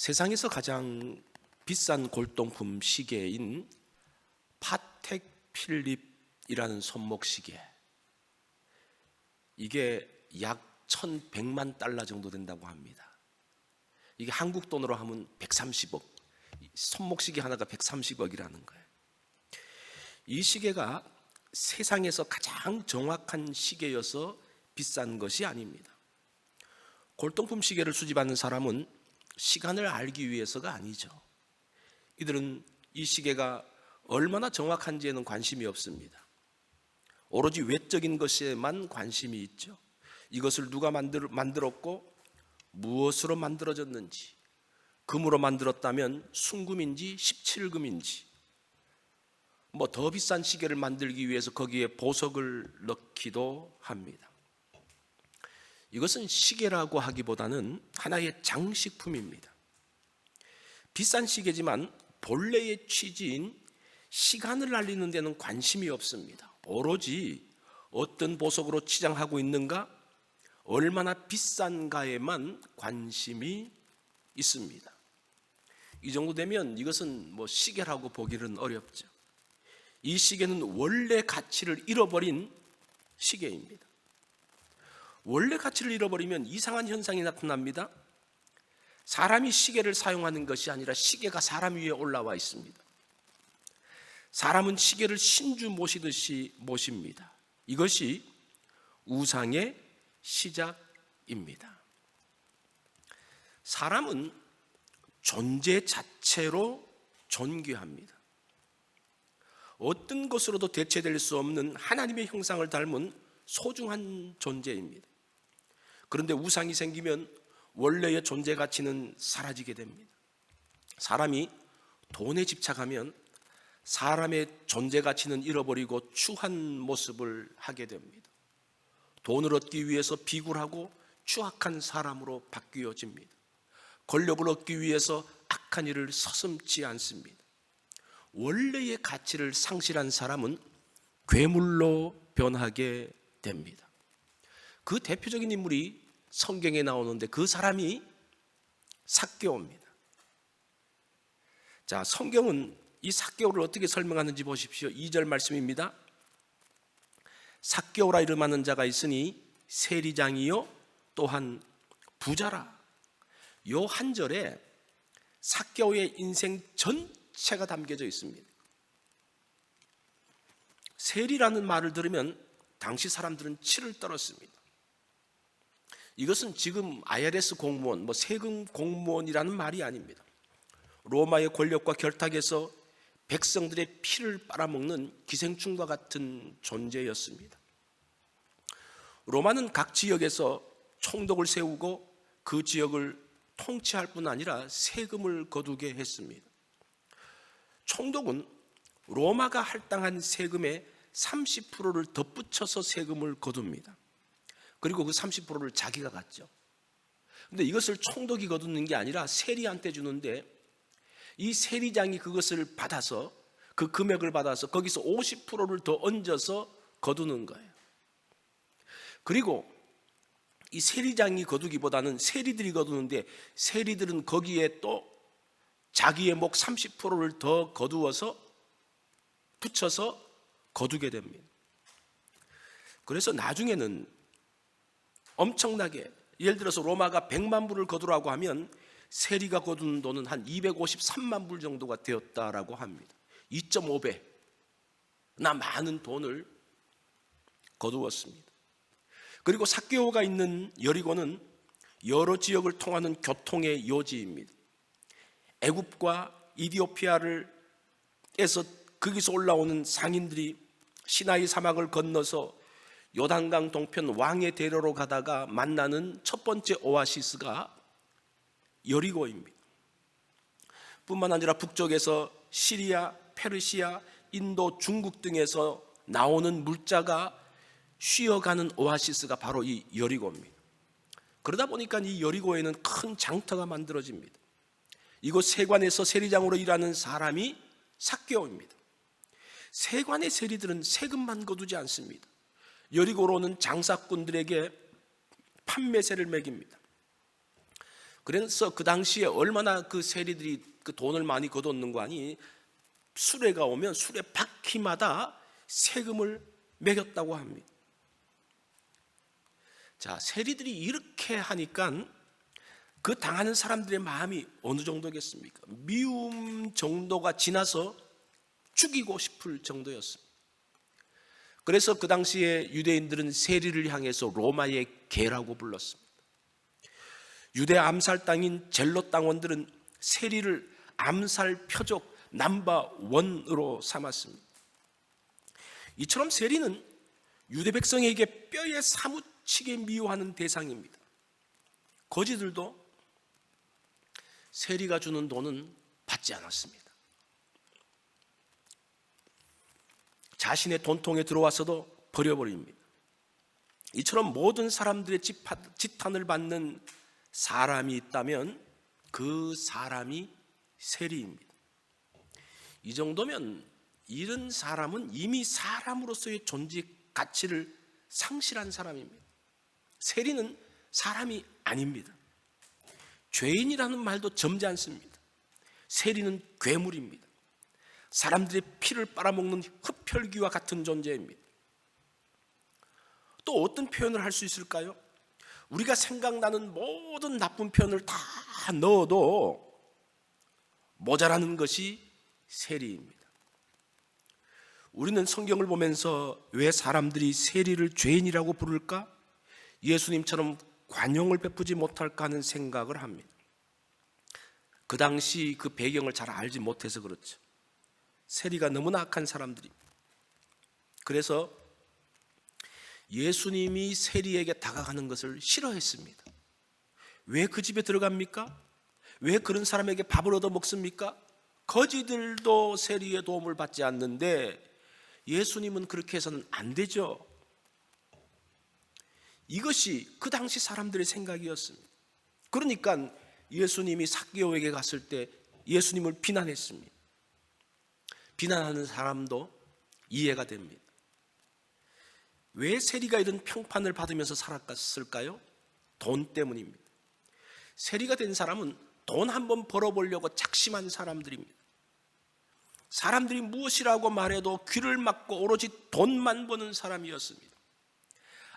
세상에서 가장 비싼 골동품 시계인 파텍 필립이라는 손목 시계, 이게 약 1,100만 달러 정도 된다고 합니다. 이게 한국 돈으로 하면 130억, 손목 시계 하나가 130억이라는 거예요. 이 시계가 세상에서 가장 정확한 시계여서 비싼 것이 아닙니다. 골동품 시계를 수집하는 사람은 시간을 알기 위해서가 아니죠. 이들은 이 시계가 얼마나 정확한지에는 관심이 없습니다. 오로지 외적인 것에만 관심이 있죠. 이것을 누가 만들었고 무엇으로 만들어졌는지, 금으로 만들었다면 순금인지 17금인지, 더 비싼 시계를 만들기 위해서 거기에 보석을 넣기도 합니다. 이것은 시계라고 하기보다는 하나의 장식품입니다. 비싼 시계지만 본래의 취지인 시간을 알리는 데는 관심이 없습니다. 오로지 어떤 보석으로 치장하고 있는가, 얼마나 비싼가에만 관심이 있습니다. 이 정도 되면 이것은 시계라고 보기는 어렵죠. 이 시계는 원래 가치를 잃어버린 시계입니다. 원래 가치를 잃어버리면 이상한 현상이 나타납니다. 사람이 시계를 사용하는 것이 아니라 시계가 사람 위에 올라와 있습니다. 사람은 시계를 신주 모시듯이 모십니다. 이것이 우상의 시작입니다. 사람은 존재 자체로 존귀합니다. 어떤 것으로도 대체될 수 없는 하나님의 형상을 닮은 소중한 존재입니다. 그런데 우상이 생기면 원래의 존재 가치는 사라지게 됩니다. 사람이 돈에 집착하면 사람의 존재 가치는 잃어버리고 추한 모습을 하게 됩니다. 돈을 얻기 위해서 비굴하고 추악한 사람으로 바뀌어집니다. 권력을 얻기 위해서 악한 일을 서슴지 않습니다. 원래의 가치를 상실한 사람은 괴물로 변하게 됩니다. 그 대표적인 인물이 성경에 나오는데 그 사람이 삭개오입니다. 자, 성경은 이 삭개오를 어떻게 설명하는지 보십시오. 2절 말씀입니다. 삭개오라 이름하는 자가 있으니 세리장이요 또한 부자라. 요 한 절에 삭개오의 인생 전체가 담겨져 있습니다. 세리라는 말을 들으면 당시 사람들은 치를 떨었습니다. 이것은 지금 IRS 공무원, 세금 공무원이라는 말이 아닙니다. 로마의 권력과 결탁해서 백성들의 피를 빨아먹는 기생충과 같은 존재였습니다. 로마는 각 지역에서 총독을 세우고 그 지역을 통치할 뿐 아니라 세금을 거두게 했습니다. 총독은 로마가 할당한 세금의 30%를 덧붙여서 세금을 거둡니다. 그리고 그 30%를 자기가 갖죠. 그런데 이것을 총독이 거두는 게 아니라 세리한테 주는데, 이 세리장이 그것을 받아서, 그 금액을 받아서 거기서 50%를 더 얹어서 거두는 거예요. 그리고 이 세리장이 거두기보다는 세리들이 거두는데, 세리들은 거기에 또 자기의 목 30%를 더 거두어서 붙여서 거두게 됩니다. 그래서 나중에는 엄청나게, 예를 들어서 로마가 100만 불을 거두라고 하면 세리가 거두는 돈은 한 253만 불 정도가 되었다라고 합니다. 2.5배나 많은 돈을 거두었습니다. 그리고 삭개오가 있는 여리고는 여러 지역을 통하는 교통의 요지입니다. 애굽과 이디오피아에서 거기서 올라오는 상인들이 시나이 사막을 건너서 요단강 동편 왕의 대로로 가다가 만나는 첫 번째 오아시스가 여리고입니다. 뿐만 아니라 북쪽에서 시리아, 페르시아, 인도, 중국 등에서 나오는 물자가 쉬어가는 오아시스가 바로 이 여리고입니다. 그러다 보니까 이 여리고에는 큰 장터가 만들어집니다. 이곳 세관에서 세리장으로 일하는 사람이 삭개오입니다. 세관의 세리들은 세금만 거두지 않습니다. 여리고로 오는 장사꾼들에게 판매세를 매깁니다. 그래서 그 당시에 얼마나 그 세리들이 그 돈을 많이 거뒀는가 하니 수레가 오면 수레 바퀴마다 세금을 매겼다고 합니다. 자, 세리들이 이렇게 하니까 그 당하는 사람들의 마음이 어느 정도겠습니까? 미움 정도가 지나서 죽이고 싶을 정도였습니다. 그래서 그 당시에 유대인들은 세리를 향해서 로마의 개라고 불렀습니다. 유대 암살 땅인 젤롯 당원들은 세리를 암살 표적 넘버 원으로 삼았습니다. 이처럼 세리는 유대 백성에게 뼈에 사무치게 미워하는 대상입니다. 거지들도 세리가 주는 돈은 받지 않았습니다. 자신의 돈통에 들어와서도 버려버립니다. 이처럼 모든 사람들의 지탄을 받는 사람이 있다면 그 사람이 세리입니다. 이 정도면 이런 사람은 이미 사람으로서의 존재 가치를 상실한 사람입니다. 세리는 사람이 아닙니다. 죄인이라는 말도 점지 않습니다. 세리는 괴물입니다. 사람들의 피를 빨아먹는 흡혈귀와 같은 존재입니다. 또 어떤 표현을 할 수 있을까요? 우리가 생각나는 모든 나쁜 표현을 다 넣어도 모자라는 것이 세리입니다. 우리는 성경을 보면서 왜 사람들이 세리를 죄인이라고 부를까? 예수님처럼 관용을 베푸지 못할까 하는 생각을 합니다. 그 당시 그 배경을 잘 알지 못해서 그렇죠. 세리가 너무나 악한 사람들입니다. 그래서 예수님이 세리에게 다가가는 것을 싫어했습니다. 왜 그 집에 들어갑니까? 왜 그런 사람에게 밥을 얻어 먹습니까? 거지들도 세리의 도움을 받지 않는데 예수님은 그렇게 해서는 안 되죠. 이것이 그 당시 사람들의 생각이었습니다. 그러니까 예수님이 삭개오에게 갔을 때 예수님을 비난했습니다. 비난하는 사람도 이해가 됩니다. 왜 세리가 이런 평판을 받으면서 살았을까요? 돈 때문입니다. 세리가 된 사람은 돈 한번 벌어보려고 작심한 사람들입니다. 사람들이 무엇이라고 말해도 귀를 막고 오로지 돈만 버는 사람이었습니다.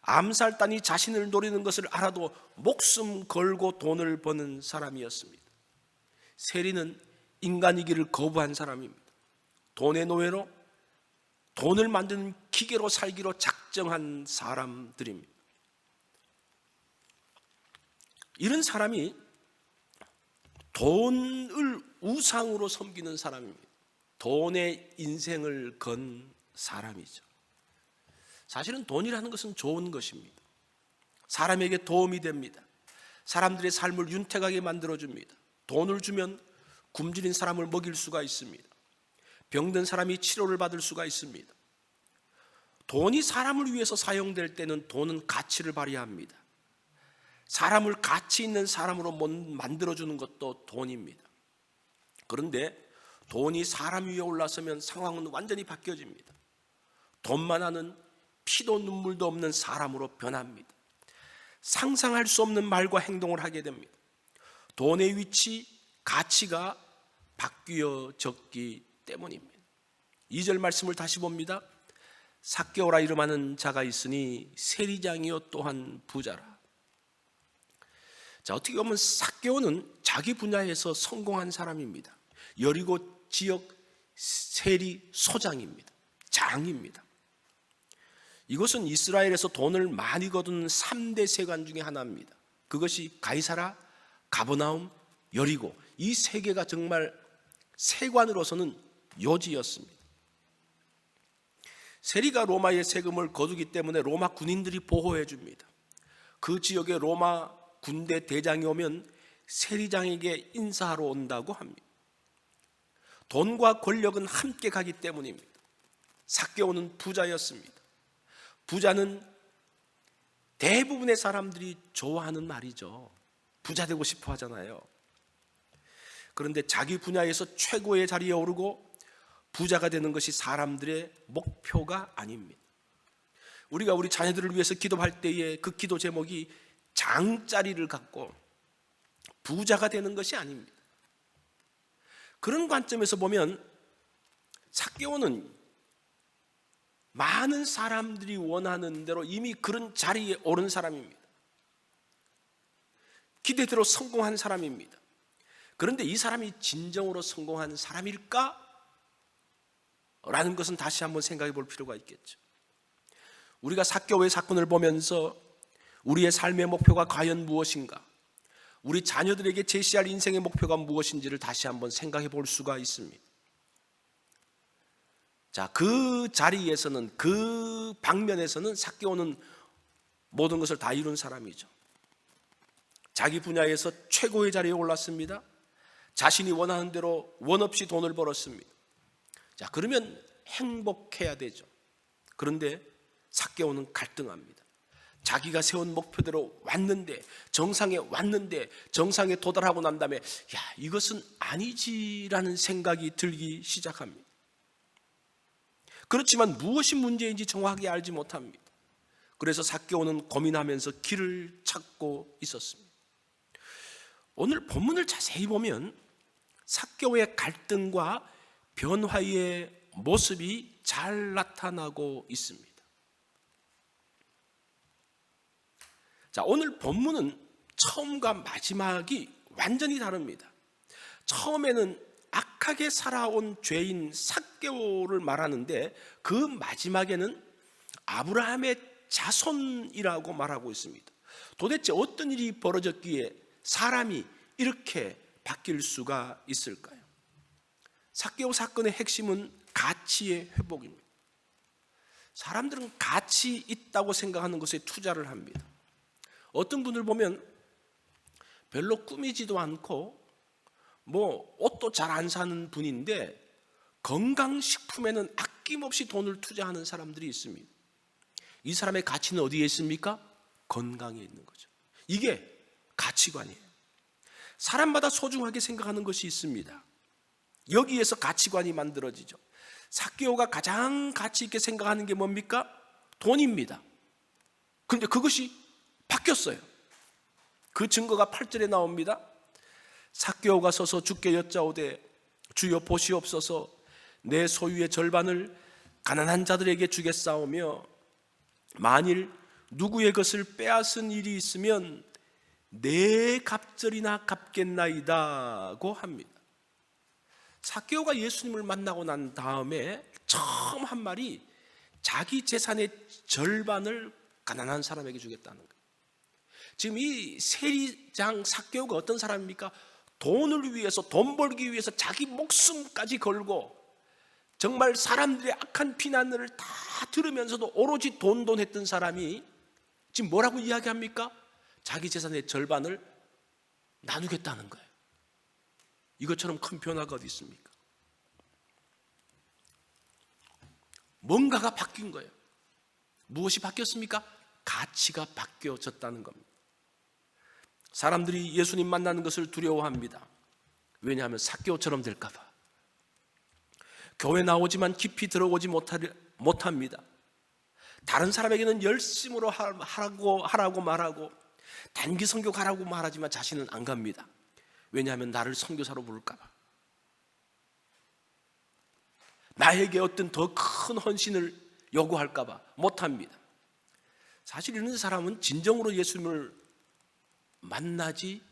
암살단이 자신을 노리는 것을 알아도 목숨 걸고 돈을 버는 사람이었습니다. 세리는 인간이기를 거부한 사람입니다. 돈의 노예로 돈을 만드는 기계로 살기로 작정한 사람들입니다. 이런 사람이 돈을 우상으로 섬기는 사람입니다. 돈에 인생을 건 사람이죠. 사실은 돈이라는 것은 좋은 것입니다. 사람에게 도움이 됩니다. 사람들의 삶을 윤택하게 만들어줍니다. 돈을 주면 굶주린 사람을 먹일 수가 있습니다. 병든 사람이 치료를 받을 수가 있습니다. 돈이 사람을 위해서 사용될 때는 돈은 가치를 발휘합니다. 사람을 가치 있는 사람으로 만들어주는 것도 돈입니다. 그런데 돈이 사람 위에 올라서면 상황은 완전히 바뀌어집니다. 돈만 하는 피도 눈물도 없는 사람으로 변합니다. 상상할 수 없는 말과 행동을 하게 됩니다. 돈의 위치, 가치가 바뀌어졌기 때문입니다. 2절 말씀을 다시 봅니다. 삭개오라 이름하는 자가 있으니 세리장이요 또한 부자라. 자, 어떻게 보면 삭개오는 자기 분야에서 성공한 사람입니다. 여리고 지역 세리 소장입니다. 장입니다. 이것은 이스라엘에서 돈을 많이 거둔 3대 세관 중에 하나입니다. 그것이 가이사라, 가버나움, 여리고, 이 세 개가 정말 세관으로서는 요지였습니다. 세리가 로마의 세금을 거두기 때문에 로마 군인들이 보호해 줍니다. 그 지역에 로마 군대 대장이 오면 세리장에게 인사하러 온다고 합니다. 돈과 권력은 함께 가기 때문입니다. 삭개오는 부자였습니다. 부자는 대부분의 사람들이 좋아하는 말이죠. 부자 되고 싶어 하잖아요. 그런데 자기 분야에서 최고의 자리에 오르고 부자가 되는 것이 사람들의 목표가 아닙니다. 우리가 우리 자녀들을 위해서 기도할 때에 그 기도 제목이 장자리를 갖고 부자가 되는 것이 아닙니다. 그런 관점에서 보면 삭개오는 많은 사람들이 원하는 대로 이미 그런 자리에 오른 사람입니다. 기대대로 성공한 사람입니다. 그런데 이 사람이 진정으로 성공한 사람일까? 라는 것은 다시 한번 생각해 볼 필요가 있겠죠. 우리가 삭개오의 사건을 보면서 우리의 삶의 목표가 과연 무엇인가? 우리 자녀들에게 제시할 인생의 목표가 무엇인지를 다시 한번 생각해 볼 수가 있습니다. 자, 그 자리에서는, 그 방면에서는 삭개오는 모든 것을 다 이룬 사람이죠. 자기 분야에서 최고의 자리에 올랐습니다. 자신이 원하는 대로 원 없이 돈을 벌었습니다. 자, 그러면 행복해야 되죠. 그런데 삭개오는 갈등합니다. 자기가 세운 목표대로 왔는데, 정상에 왔는데, 정상에 도달하고 난 다음에 이것은 아니지라는 생각이 들기 시작합니다. 그렇지만 무엇이 문제인지 정확하게 알지 못합니다. 그래서 삭개오는 고민하면서 길을 찾고 있었습니다. 오늘 본문을 자세히 보면 삭개오의 갈등과 변화의 모습이 잘 나타나고 있습니다. 자, 오늘 본문은 처음과 마지막이 완전히 다릅니다. 처음에는 악하게 살아온 죄인 삭개오를 말하는데 그 마지막에는 아브라함의 자손이라고 말하고 있습니다. 도대체 어떤 일이 벌어졌기에 사람이 이렇게 바뀔 수가 있을까요? 삭개오 사건의 핵심은 가치의 회복입니다. 사람들은 가치 있다고 생각하는 것에 투자를 합니다. 어떤 분들 보면 별로 꾸미지도 않고 옷도 잘 안 사는 분인데 건강식품에는 아낌없이 돈을 투자하는 사람들이 있습니다. 이 사람의 가치는 어디에 있습니까? 건강에 있는 거죠. 이게 가치관이에요. 사람마다 소중하게 생각하는 것이 있습니다. 여기에서 가치관이 만들어지죠. 삭개오가 가장 가치 있게 생각하는 게 뭡니까? 돈입니다. 그런데 그것이 바뀌었어요. 그 증거가 8절에 나옵니다. 삭개오가 서서 주께 여짜오되 주여 보시옵소서 내 소유의 절반을 가난한 자들에게 주겠사오며 만일 누구의 것을 빼앗은 일이 있으면 내 갑절이나 갚겠나이다고 합니다. 삭개오가 예수님을 만나고 난 다음에 처음 한 말이 자기 재산의 절반을 가난한 사람에게 주겠다는 거예요. 지금 이 세리장 삭개오가 어떤 사람입니까? 돈을 위해서, 돈 벌기 위해서 자기 목숨까지 걸고 정말 사람들의 악한 비난을 다 들으면서도 오로지 돈 했던 사람이 지금 뭐라고 이야기합니까? 자기 재산의 절반을 나누겠다는 거예요. 이것처럼 큰 변화가 어디 있습니까? 뭔가가 바뀐 거예요. 무엇이 바뀌었습니까? 가치가 바뀌어졌다는 겁니다. 사람들이 예수님 만나는 것을 두려워합니다. 왜냐하면 삭개오처럼 될까 봐. 교회 나오지만 깊이 들어오지 못합니다. 다른 사람에게는 열심으로 하라고 말하고 단기 선교 가라고 말하지만 자신은 안 갑니다. 왜냐하면 나를 선교사로 부를까 봐. 나에게 어떤 더 큰 헌신을 요구할까 봐 못합니다. 사실 이런 사람은 진정으로 예수님을 만나지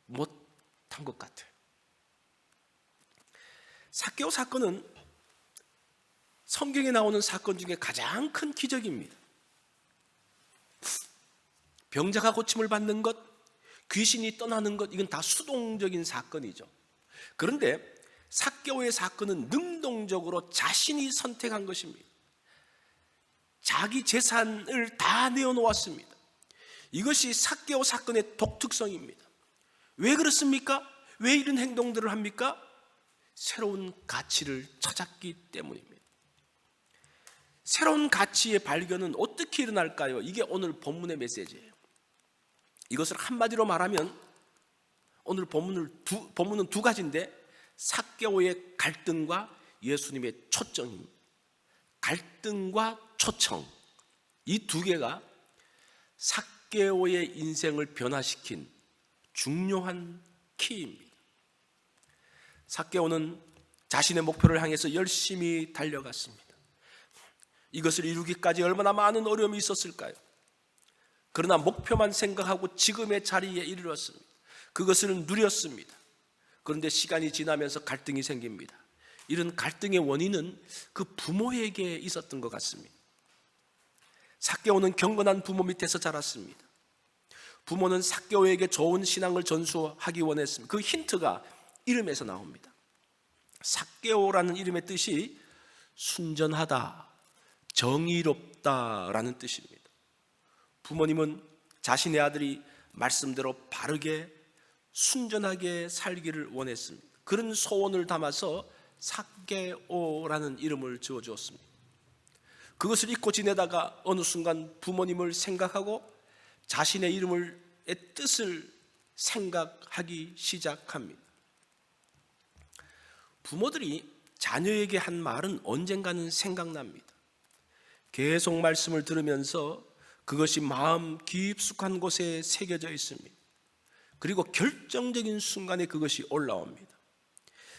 못한 것 같아요. 삭개오 사건은 성경에 나오는 사건 중에 가장 큰 기적입니다. 병자가 고침을 받는 것, 귀신이 떠나는 것, 이건 다 수동적인 사건이죠. 그런데 삭개오의 사건은 능동적으로 자신이 선택한 것입니다. 자기 재산을 다 내어놓았습니다. 이것이 삭개오 사건의 독특성입니다. 왜 그렇습니까? 왜 이런 행동들을 합니까? 새로운 가치를 찾았기 때문입니다. 새로운 가치의 발견은 어떻게 일어날까요? 이게 오늘 본문의 메시지예요. 이것을 한마디로 말하면 오늘 본문은 두 가지인데 삭개오의 갈등과 예수님의 초청입니다. 갈등과 초청, 이 두 개가 삭개오의 인생을 변화시킨 중요한 키입니다. 삭개오는 자신의 목표를 향해서 열심히 달려갔습니다. 이것을 이루기까지 얼마나 많은 어려움이 있었을까요? 그러나 목표만 생각하고 지금의 자리에 이르렀습니다. 그것을 누렸습니다. 그런데 시간이 지나면서 갈등이 생깁니다. 이런 갈등의 원인은 그 부모에게 있었던 것 같습니다. 삭개오는 경건한 부모 밑에서 자랐습니다. 부모는 삭개오에게 좋은 신앙을 전수하기 원했습니다. 그 힌트가 이름에서 나옵니다. 삭개오라는 이름의 뜻이 순전하다, 정의롭다라는 뜻입니다. 부모님은 자신의 아들이 말씀대로 바르게 순전하게 살기를 원했습니다. 그런 소원을 담아서 삭개오라는 이름을 지어주었습니다. 그것을 잊고 지내다가 어느 순간 부모님을 생각하고 자신의 이름의 뜻을 생각하기 시작합니다. 부모들이 자녀에게 한 말은 언젠가는 생각납니다. 계속 말씀을 들으면서 그것이 마음 깊숙한 곳에 새겨져 있습니다. 그리고 결정적인 순간에 그것이 올라옵니다.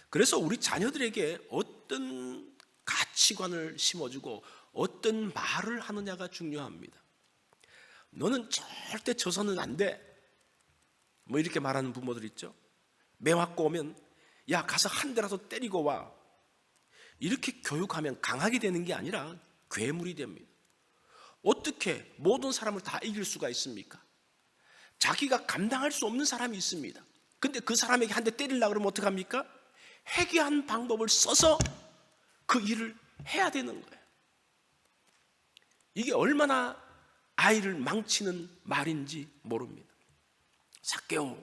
그래서 우리 자녀들에게 어떤 가치관을 심어주고 어떤 말을 하느냐가 중요합니다. 너는 절대 져서는 안 돼, 뭐 이렇게 말하는 부모들 있죠. 매 맞고 오면 야 가서 한 대라도 때리고 와, 이렇게 교육하면 강하게 되는 게 아니라 괴물이 됩니다. 어떻게 모든 사람을 다 이길 수가 있습니까? 자기가 감당할 수 없는 사람이 있습니다. 근데 그 사람에게 한 대 때리려고 그러면 어떡합니까? 해괴한 방법을 써서 그 일을 해야 되는 거예요. 이게 얼마나 아이를 망치는 말인지 모릅니다. 삭개오,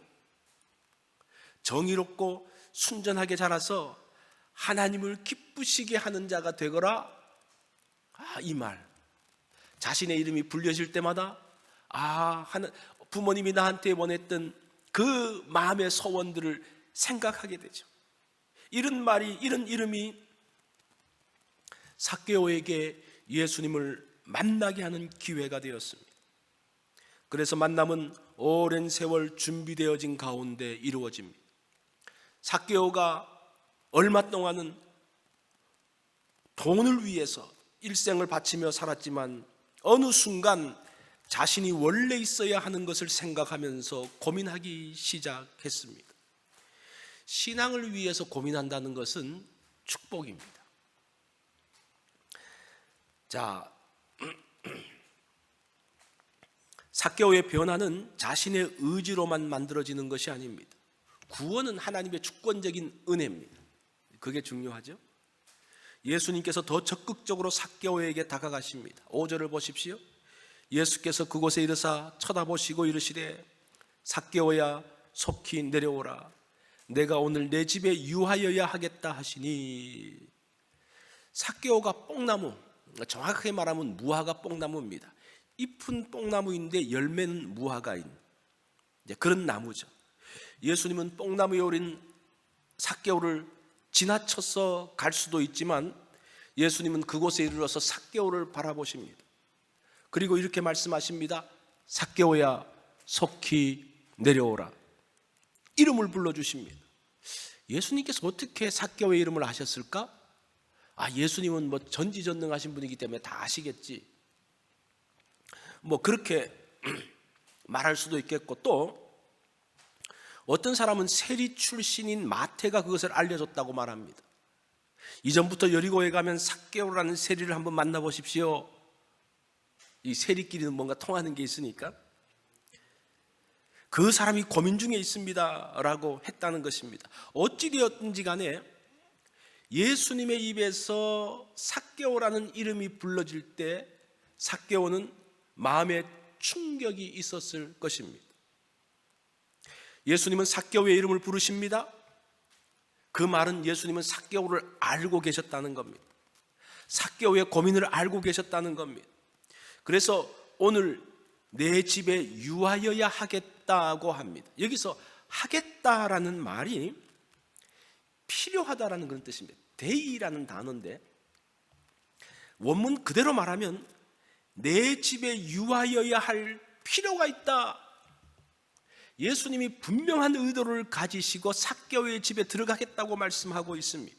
정의롭고 순전하게 자라서 하나님을 기쁘시게 하는 자가 되거라. 이 말, 자신의 이름이 불려질 때마다 부모님이 나한테 원했던 그 마음의 소원들을 생각하게 되죠. 이런 말이, 이런 이름이 삭개오에게 예수님을 만나게 하는 기회가 되었습니다. 그래서 만남은 오랜 세월 준비되어진 가운데 이루어집니다. 삭개오가 얼마 동안은 돈을 위해서 일생을 바치며 살았지만 어느 순간 자신이 원래 있어야 하는 것을 생각하면서 고민하기 시작했습니다. 신앙을 위해서 고민한다는 것은 축복입니다. 자, 삭개오의 변화는 자신의 의지로만 만들어지는 것이 아닙니다. 구원은 하나님의 주권적인 은혜입니다. 그게 중요하죠. 예수님께서 더 적극적으로 삭개오에게 다가가십니다. 5절을 보십시오. 예수께서 그곳에 이르사 쳐다보시고 이르시되 삭개오야 속히 내려오라, 내가 오늘 내 집에 유하여야 하겠다 하시니. 삭개오가 뽕나무, 정확하게 말하면 무화과 뽕나무입니다. 잎은 뽕나무인데 열매는 무화과인 그런 나무죠. 예수님은 뽕나무에 오른 삭개오를 지나쳐서 갈 수도 있지만 예수님은 그곳에 이르러서 삭개오를 바라보십니다. 그리고 이렇게 말씀하십니다. 삭개오야 속히 내려오라. 이름을 불러주십니다. 예수님께서 어떻게 삭개오의 이름을 아셨을까? 예수님은 뭐 전지전능하신 분이기 때문에 다 아시겠지, 뭐 그렇게 말할 수도 있겠고, 또 어떤 사람은 세리 출신인 마태가 그것을 알려줬다고 말합니다. 이전부터 여리고에 가면 삭개오라는 세리를 한번 만나보십시오. 이 세리끼리는 뭔가 통하는 게 있으니까 그 사람이 고민 중에 있습니다 라고 했다는 것입니다. 어찌되었든지 간에 예수님의 입에서 삭개오라는 이름이 불러질 때 삭개오는 마음에 충격이 있었을 것입니다. 예수님은 삭개오의 이름을 부르십니다. 그 말은 예수님은 삭개오를 알고 계셨다는 겁니다. 삭개오의 고민을 알고 계셨다는 겁니다. 그래서 오늘 내 집에 유하여야 하겠다고 합니다. 여기서 하겠다라는 말이 필요하다라는 그런 뜻입니다. 데이라는 단어인데 원문 그대로 말하면 내 집에 유하여야 할 필요가 있다. 예수님이 분명한 의도를 가지시고 삭개오의 집에 들어가겠다고 말씀하고 있습니다.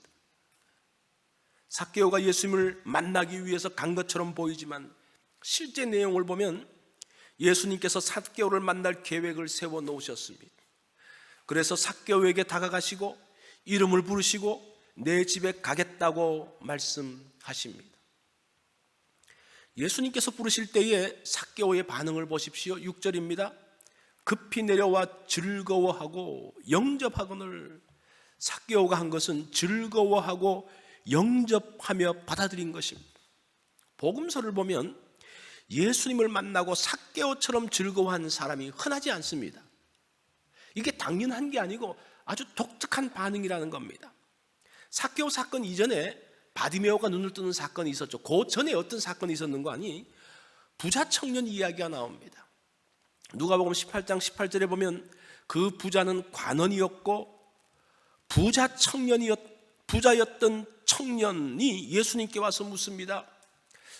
삭개오가 예수님을 만나기 위해서 간 것처럼 보이지만 실제 내용을 보면 예수님께서 삭개오를 만날 계획을 세워 놓으셨습니다. 그래서 삭개오에게 다가가시고 이름을 부르시고 내 집에 가겠다고 말씀하십니다. 예수님께서 부르실 때에 삭개오의 반응을 보십시오. 6절입니다. 급히 내려와 즐거워하고 영접하거늘. 삭개오가 한 것은 즐거워하고 영접하며 받아들인 것입니다. 복음서를 보면 예수님을 만나고 삭개오처럼 즐거워하는 사람이 흔하지 않습니다. 이게 당연한 게 아니고 아주 독특한 반응이라는 겁니다. 삭개오 사건 이전에 바디메오가 눈을 뜨는 사건이 있었죠. 그 전에 어떤 사건이 있었는 거 아니? 부자 청년 이야기가 나옵니다. 누가복음 18장 18절에 보면 그 부자는 관원이었고 부자였던 청년이 예수님께 와서 묻습니다.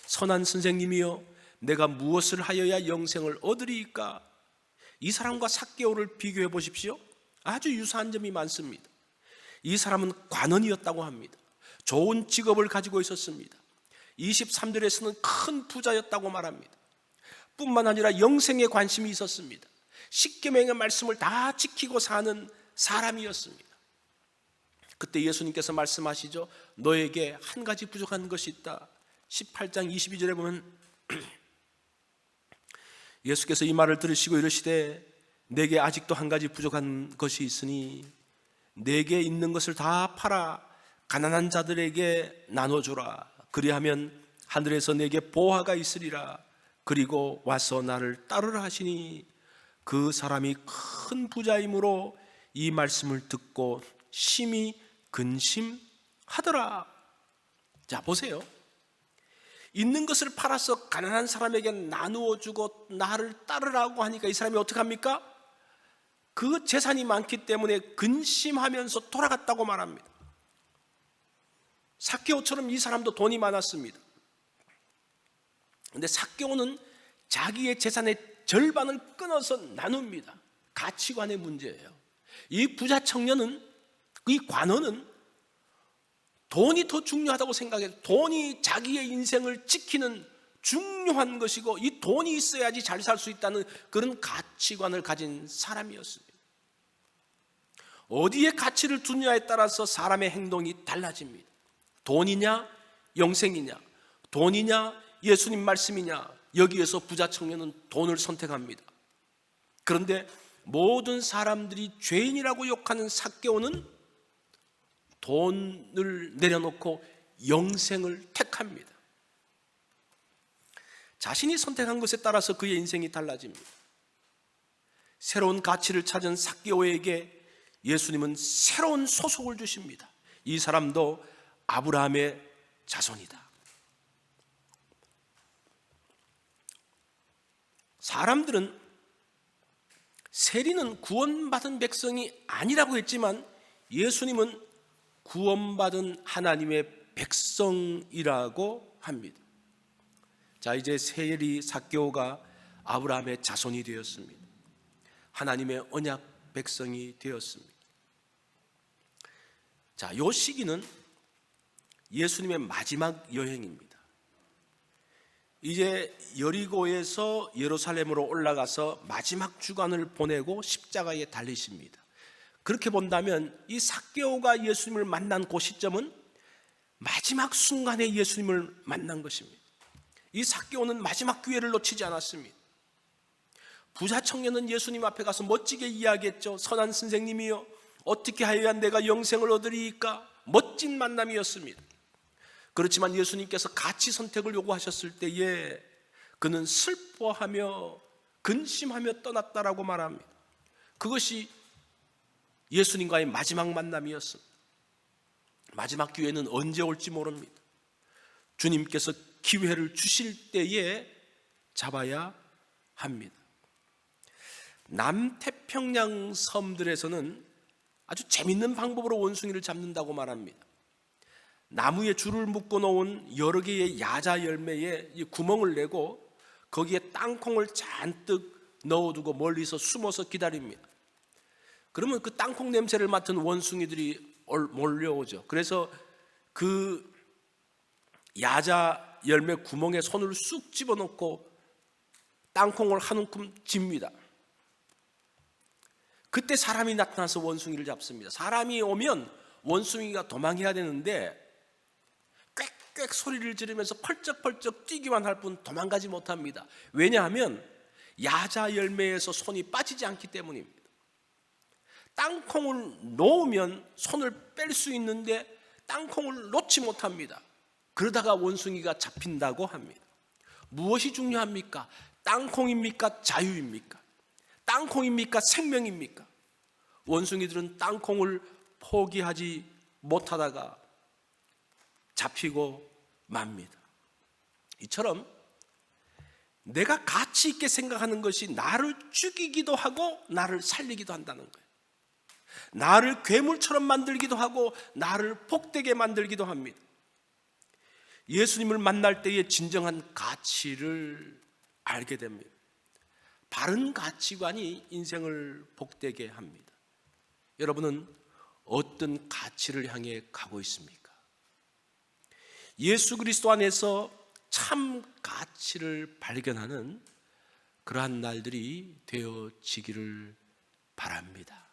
선한 선생님이여, 내가 무엇을 하여야 영생을 얻으리이까? 이 사람과 삭개오를 비교해 보십시오. 아주 유사한 점이 많습니다. 이 사람은 관원이었다고 합니다. 좋은 직업을 가지고 있었습니다. 23절에서는 큰 부자였다고 말합니다. 뿐만 아니라 영생에 관심이 있었습니다. 십계명의 말씀을 다 지키고 사는 사람이었습니다. 그때 예수님께서 말씀하시죠. 너에게 한 가지 부족한 것이 있다. 18장 22절에 보면 예수께서 이 말을 들으시고 이르시되 내게 아직도 한 가지 부족한 것이 있으니 내게 있는 것을 다 팔아 가난한 자들에게 나눠주라. 그리하면 하늘에서 내게 보화가 있으리라. 그리고 와서 나를 따르라 하시니 그 사람이 큰 부자이므로 이 말씀을 듣고 심히 근심하더라. 자, 보세요. 있는 것을 팔아서 가난한 사람에게 나누어 주고 나를 따르라고 하니까 이 사람이 어떻게 합니까? 그 재산이 많기 때문에 근심하면서 돌아갔다고 말합니다. 삭개오처럼 이 사람도 돈이 많았습니다. 그런데 삭개오는 자기의 재산의 절반을 끊어서 나눕니다. 가치관의 문제예요. 이 부자 청년은, 이 관원은 돈이 더 중요하다고 생각해요. 돈이 자기의 인생을 지키는 중요한 것이고 이 돈이 있어야지 잘 살 수 있다는 그런 가치관을 가진 사람이었습니다. 어디에 가치를 두느냐에 따라서 사람의 행동이 달라집니다. 돈이냐 영생이냐, 돈이냐 예수님 말씀이냐, 여기에서 부자 청년은 돈을 선택합니다. 그런데 모든 사람들이 죄인이라고 욕하는 삭개오는 돈을 내려놓고 영생을 택합니다. 자신이 선택한 것에 따라서 그의 인생이 달라집니다. 새로운 가치를 찾은 삭개오에게 예수님은 새로운 소속을 주십니다. 이 사람도 아브라함의 자손이다. 사람들은 세리는 구원받은 백성이 아니라고 했지만 예수님은 구원받은 하나님의 백성이라고 합니다. 자, 이제 세리 삭개오가 아브라함의 자손이 되었습니다. 하나님의 언약 백성이 되었습니다. 자, 이 시기는 예수님의 마지막 여행입니다. 이제 여리고에서 예루살렘으로 올라가서 마지막 주간을 보내고 십자가에 달리십니다. 그렇게 본다면 이 삭개오가 예수님을 만난 그 시점은 마지막 순간에 예수님을 만난 것입니다. 이 삭개오는 마지막 기회를 놓치지 않았습니다. 부자 청년은 예수님 앞에 가서 멋지게 이야기했죠. 선한 선생님이여, 어떻게 하여야 내가 영생을 얻으리이까? 멋진 만남이었습니다. 그렇지만 예수님께서 가치 선택을 요구하셨을 때에 그는 슬퍼하며 근심하며 떠났다라고 말합니다. 그것이 예수님과의 마지막 만남이었습니다. 마지막 기회는 언제 올지 모릅니다. 주님께서 기회를 주실 때에 잡아야 합니다. 남태평양 섬들에서는 아주 재밌는 방법으로 원숭이를 잡는다고 말합니다. 나무에 줄을 묶어 놓은 여러 개의 야자 열매에 구멍을 내고 거기에 땅콩을 잔뜩 넣어두고 멀리서 숨어서 기다립니다. 그러면 그 땅콩 냄새를 맡은 원숭이들이 몰려오죠. 그래서 그 야자 열매 구멍에 손을 쑥 집어넣고 땅콩을 한 움큼 집니다. 그때 사람이 나타나서 원숭이를 잡습니다. 사람이 오면 원숭이가 도망해야 되는데 꽥꽥 소리를 지르면서 펄쩍펄쩍 뛰기만 할 뿐 도망가지 못합니다. 왜냐하면 야자 열매에서 손이 빠지지 않기 때문입니다. 땅콩을 놓으면 손을 뺄 수 있는데 땅콩을 놓지 못합니다. 그러다가 원숭이가 잡힌다고 합니다. 무엇이 중요합니까? 땅콩입니까? 자유입니까? 땅콩입니까? 생명입니까? 원숭이들은 땅콩을 포기하지 못하다가 잡히고 맙니다. 이처럼 내가 가치 있게 생각하는 것이 나를 죽이기도 하고 나를 살리기도 한다는 거예요. 나를 괴물처럼 만들기도 하고 나를 복되게 만들기도 합니다. 예수님을 만날 때의 진정한 가치를 알게 됩니다. 바른 가치관이 인생을 복되게 합니다. 여러분은 어떤 가치를 향해 가고 있습니까? 예수 그리스도 안에서 참 가치를 발견하는 그러한 날들이 되어지기를 바랍니다.